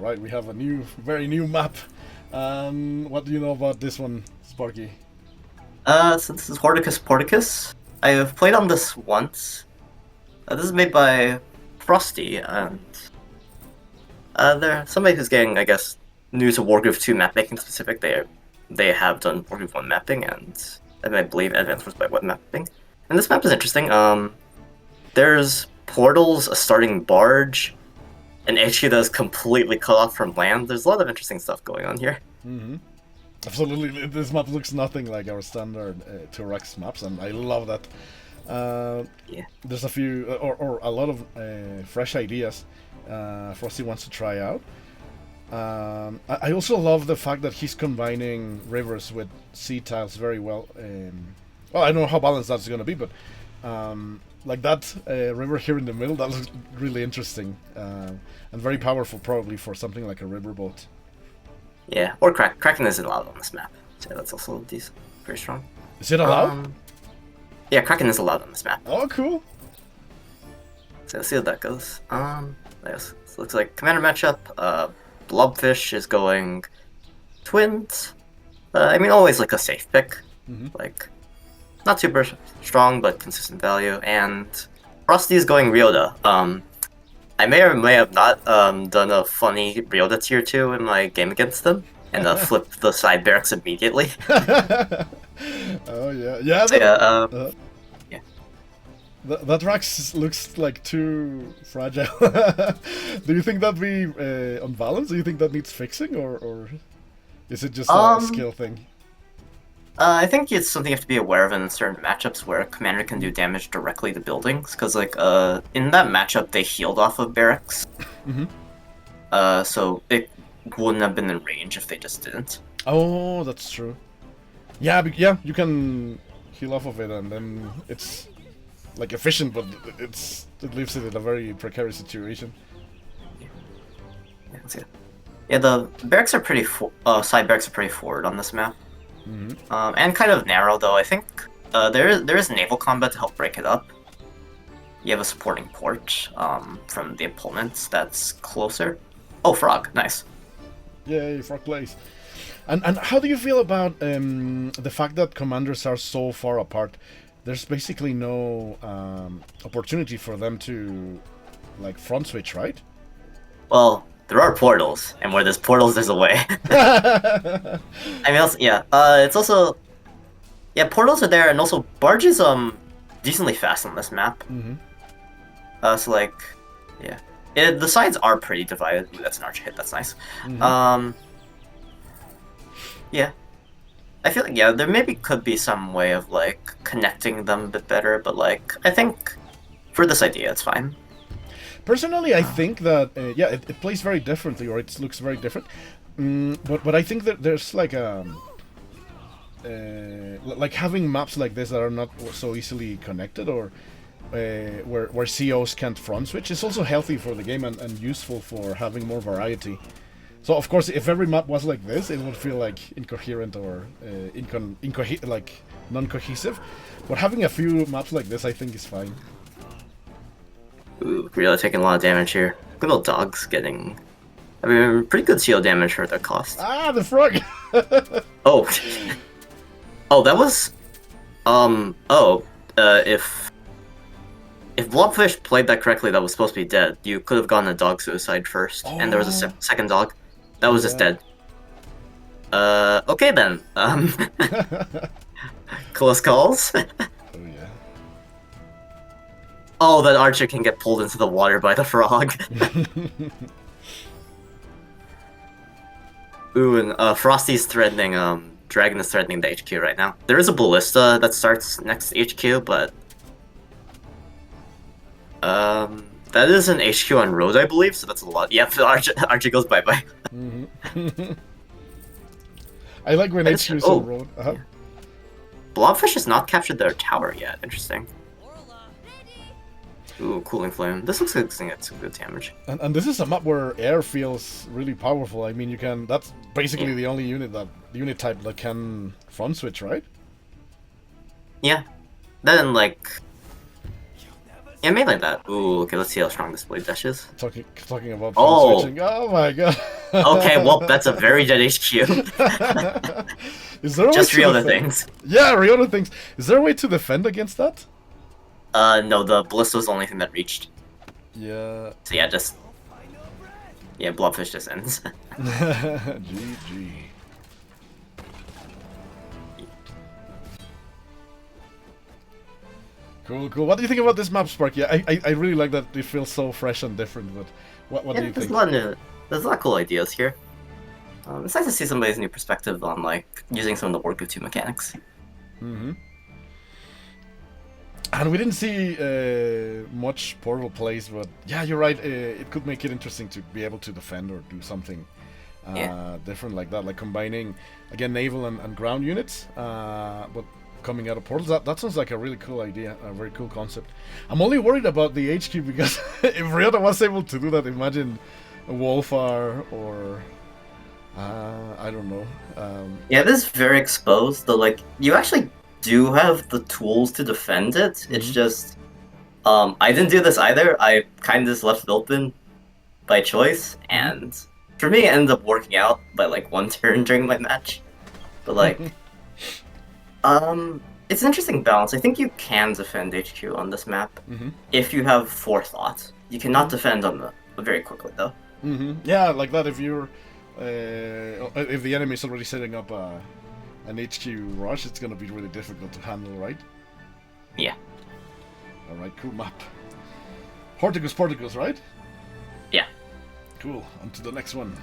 right, we have a very new map. What do you know about this one, Sparky? So this is Horticus Porticus. I have played on this once. This is made by Frosty, and they're somebody who's getting, I guess, new to Wargroove 2 map making specific. They have done Wargroove 1 mapping, and I believe Advanced by web mapping. And this map is interesting. There's portals, a starting barge, an HQ that is completely cut off from land. There's a lot of interesting stuff going on here. Mm-hmm. Absolutely, this map looks nothing like our standard T-Rex maps, and I love that. Yeah. There's a few, or a lot of fresh ideas Frosty wants to try out. I also love the fact that he's combining rivers with sea tiles very well. Well, I don't know how balanced that's going to be, but like that river here in the middle, that looks really interesting and very powerful, probably for something like a riverboat. Yeah, or Kraken isn't allowed on this map, so that's also decent, very strong. Is it allowed? Yeah, Kraken is allowed on this map. Oh, cool. So let's see how that goes. Yes, this looks like commander matchup. Blobfish is going twins. I mean, always like a safe pick. Mm-hmm. Like, not super strong, but consistent value. And Frosty is going Ryota. I may or may have not done a funny Ryota tier 2 in my game against them, and flipped the side barracks immediately. Oh yeah, yeah. So, yeah. That Rax looks like too fragile. Do you think that be unbalanced? Do you think that needs fixing, or is it just a skill thing? I think it's something you have to be aware of in certain matchups where a commander can do damage directly to buildings, because like in that matchup they healed off of barracks. Mm-hmm. So it wouldn't have been in range if they just didn't. Oh, that's true. Yeah, yeah, you can heal off of it, and then it's like efficient, but it leaves it in a very precarious situation. Yeah, that's it. Yeah, the barracks are pretty side barracks are pretty forward on this map. Mm-hmm. And kind of narrow though. I think there is naval combat to help break it up. You have a supporting port from the opponents that's closer. Oh, frog, nice. Yay, frog plays. And how do you feel about the fact that commanders are so far apart? There's basically no opportunity for them to like front switch, right? Well, there are portals, and where there's portals, there's a way. I mean, also, yeah. It's also, yeah, portals are there, and also barges decently fast on this map. Mm-hmm. So like, yeah, the sides are pretty divided. Ooh, that's an archer hit. That's nice. Mm-hmm. Yeah, I feel like there maybe could be some way of like connecting them a bit better, but like I think for this idea, it's fine. Personally, I think that yeah, it plays very differently, or it looks very different. But I think that there's like like having maps like this that are not so easily connected, or where COs can't front switch, is also healthy for the game and useful for having more variety. So of course, if every map was like this, it would feel like incoherent or like non-cohesive. But having a few maps like this, I think, is fine. Ooh, really taking a lot of damage here. Good old dogs getting, I mean, pretty good CO damage for their cost. Ah, the frog! Oh. Oh, that was... If Blobfish played that correctly, that was supposed to be dead. You could have gotten a dog suicide first, and there was a second dog. That was just dead. Okay then. Close calls. Oh yeah. Oh, that archer can get pulled into the water by the frog. Ooh, and Frosty's threatening, Dragon is threatening the HQ right now. There is a ballista that starts next to HQ, but... that is an HQ on road, I believe, so that's a lot. Yep, Archer goes bye-bye. Mm-hmm. I like when HQ is on road. Uh-huh. Blobfish has not captured their tower yet. Interesting. Ooh, Cooling Flame. This looks like it's gonna get some good damage. And this is a map where air feels really powerful. I mean, you can... That's basically the only unit type that can front switch, right? Yeah. Then, like... Yeah, maybe like that. Ooh, okay, let's see how strong this blade dash is. Talking about fuel Oh! switching. Oh my god. Okay, well, that's a very dead HQ. Is there a way Just to Ryota defend? things. Yeah, Ryota things. Is there a way to defend against that? No, the ballista was the only thing that reached. Yeah. So yeah, just... Yeah, Blobfish just ends. GG. Cool, cool. What do you think about this map, Sparky? I really like that it feels so fresh and different, but what do Yeah, you there's think? a lot of there's a lot of cool ideas here. It's nice to see somebody's new perspective on like using some of the work of two mechanics. Mm-hmm. And we didn't see much portal plays, but yeah, you're right. It could make it interesting to be able to defend or do something different like that, like combining again naval and ground units, but coming out of portals. That sounds like a really cool idea, a very cool concept. I'm only worried about the HQ because if Ryota was able to do that, imagine a Wolfar or I don't know. Yeah, this is very exposed. Though, like you actually do have the tools to defend it. It's just I didn't do this either. I kind of just left it open by choice, and for me, it ended up working out by like one turn during my match. But like, it's an interesting balance. I think you can defend HQ on this map if you have forethought. You cannot defend on the very quickly though. Yeah, like that. If you're if the enemy is already setting up an HQ rush, it's gonna be really difficult to handle, right? Yeah. All right, cool map. Horticus, Porticus, right? Yeah. Cool. On to the next one.